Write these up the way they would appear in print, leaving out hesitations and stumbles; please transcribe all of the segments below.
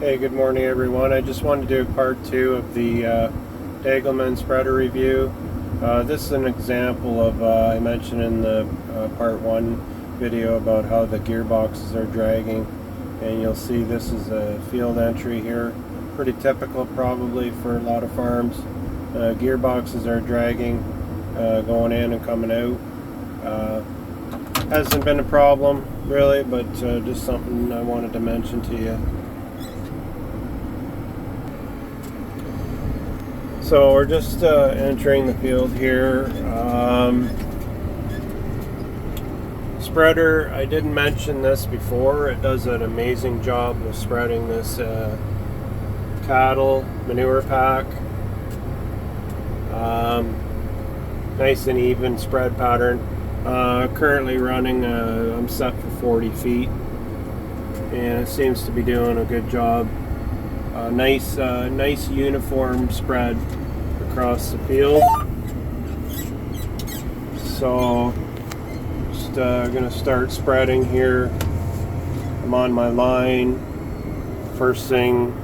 Hey, good morning everyone. I just wanted to do part 2 of the Degleman spreader review. This is an example of, I mentioned in the part 1 video about how the gearboxes are dragging, and you'll see this is a field entry here. Pretty typical probably for a lot of farms. Gearboxes are dragging, going in and coming out. Hasn't been a problem really, but just something I wanted to mention to you. So we're just entering the field here. Spreader, I didn't mention this before, it does an amazing job of spreading this cattle manure pack. Nice and even spread pattern. Currently running, I'm set for 40 feet, and it seems to be doing a good job. Nice uniform spread across the field. So just gonna start spreading here. I'm on my line. First thing,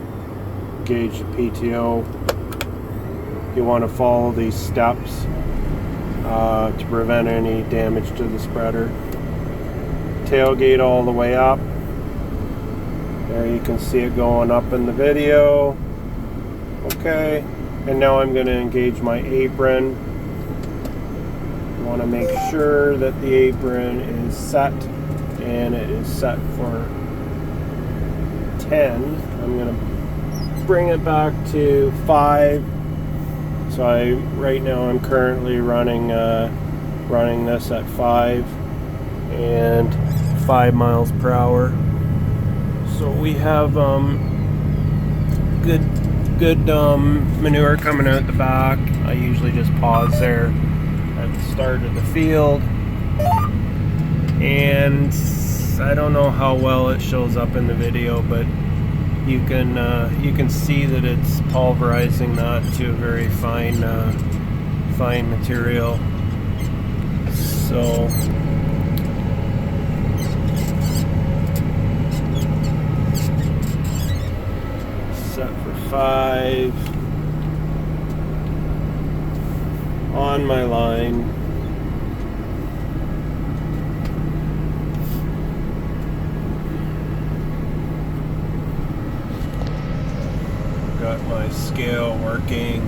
gauge the PTO. You want to follow these steps to prevent any damage to the spreader. Tailgate all the way up. There you can see it going up in the video. Okay, and now I'm going to engage my apron. I want to make sure that the apron is set, and it is set for 10. I'm going to bring it back to 5. So right now I'm currently running this at 5 and 5 miles per hour. So we have good manure coming out the back. I usually just pause there at the start of the field, and I don't know how well it shows up in the video, but you can see that it's pulverizing that to a very fine material. So set for 5 on my line. Got my scale working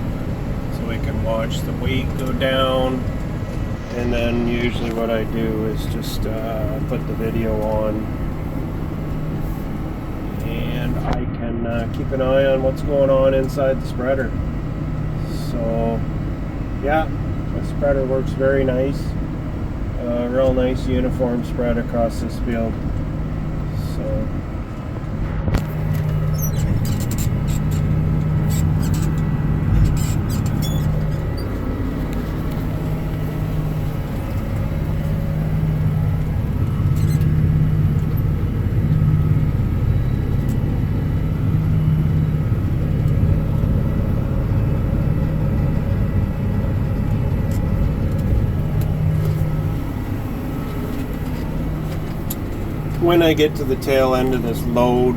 so we can watch the weight go down, and then usually what I do is just put the video on, and I can keep an eye on what's going on inside the spreader. So yeah, the spreader works very nice. Real nice uniform spread across this field. So when I get to the tail end of this load,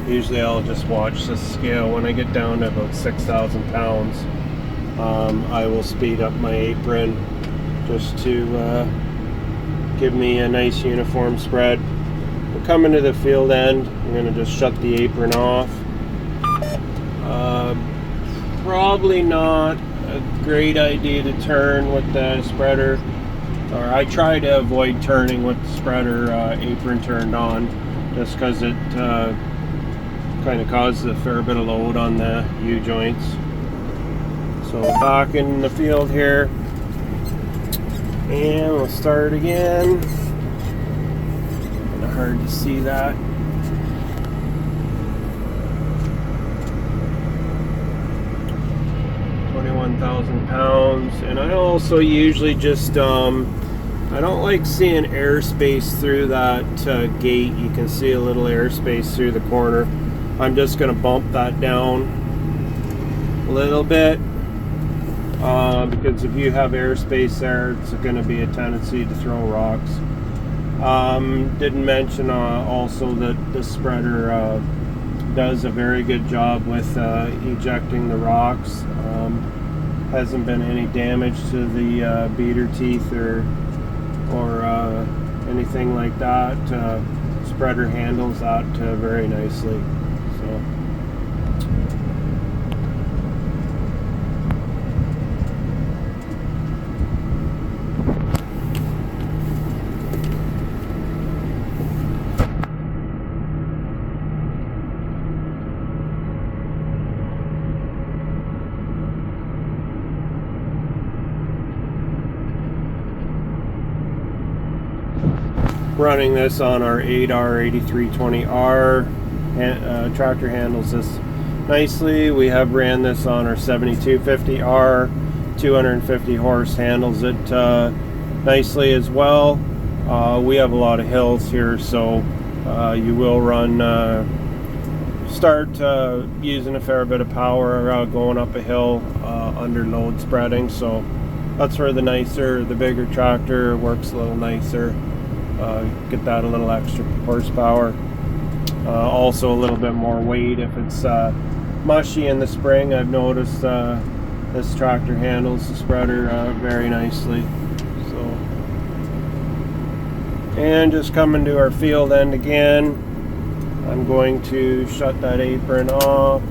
usually I'll just watch the scale. When I get down to about 6,000 pounds, I will speed up my apron just to give me a nice uniform spread. We're coming to the field end. I'm going to just shut the apron off. Probably not a great idea to turn with the spreader, or I try to avoid turning with the spreader apron turned on, just because it kind of causes a fair bit of load on the U-joints. So back in the field here, and we'll start again. Kind of hard to see that. £21,000, and I also usually just I don't like seeing airspace through that gate. You can see a little airspace through the corner. I'm just going to bump that down a little bit because if you have airspace there, it's going to be a tendency to throw rocks. Didn't mention also that this spreader does a very good job with ejecting the rocks. Hasn't been any damage to the beater teeth or anything like that. Spreader handles that very nicely. So. Running this on our 8R8320R. Tractor handles this nicely. We have ran this on our 7250R. 250 horse handles it nicely as well. We have a lot of hills here, so you will start using a fair bit of power going up a hill under load spreading. So that's where the bigger tractor works a little nicer. Get that a little extra horsepower. Also a little bit more weight if it's mushy in the spring. I've noticed this tractor handles the spreader very nicely. So, and just coming to our field end again, I'm going to shut that apron off.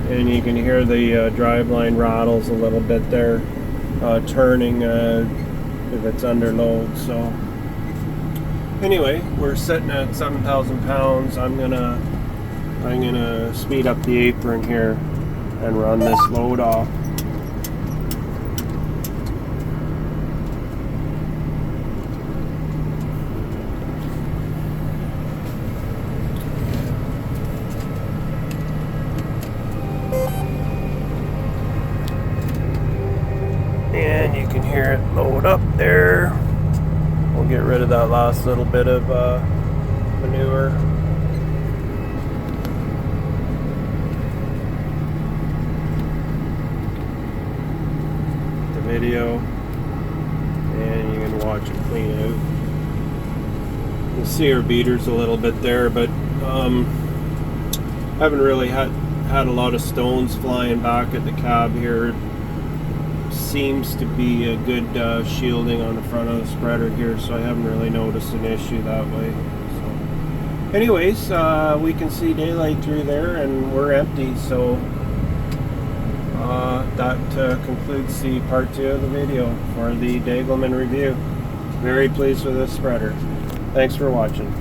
And you can hear the driveline rattles a little bit there, turning if it's under load. So anyway, we're sitting at 7,000 pounds. I'm gonna speed up the apron here and run this load off. And you can hear it load up there. We'll get rid of that last little bit of manure. The video, and you can watch it clean out. You see our beaters a little bit there, but haven't really had a lot of stones flying back at the cab here. Seems to be a good shielding on the front of the spreader here, so I haven't really noticed an issue that way. So anyways, we can see daylight through there and we're empty, so that concludes the part 2 of the video for the Degleman review. Very pleased with this spreader. Thanks for watching.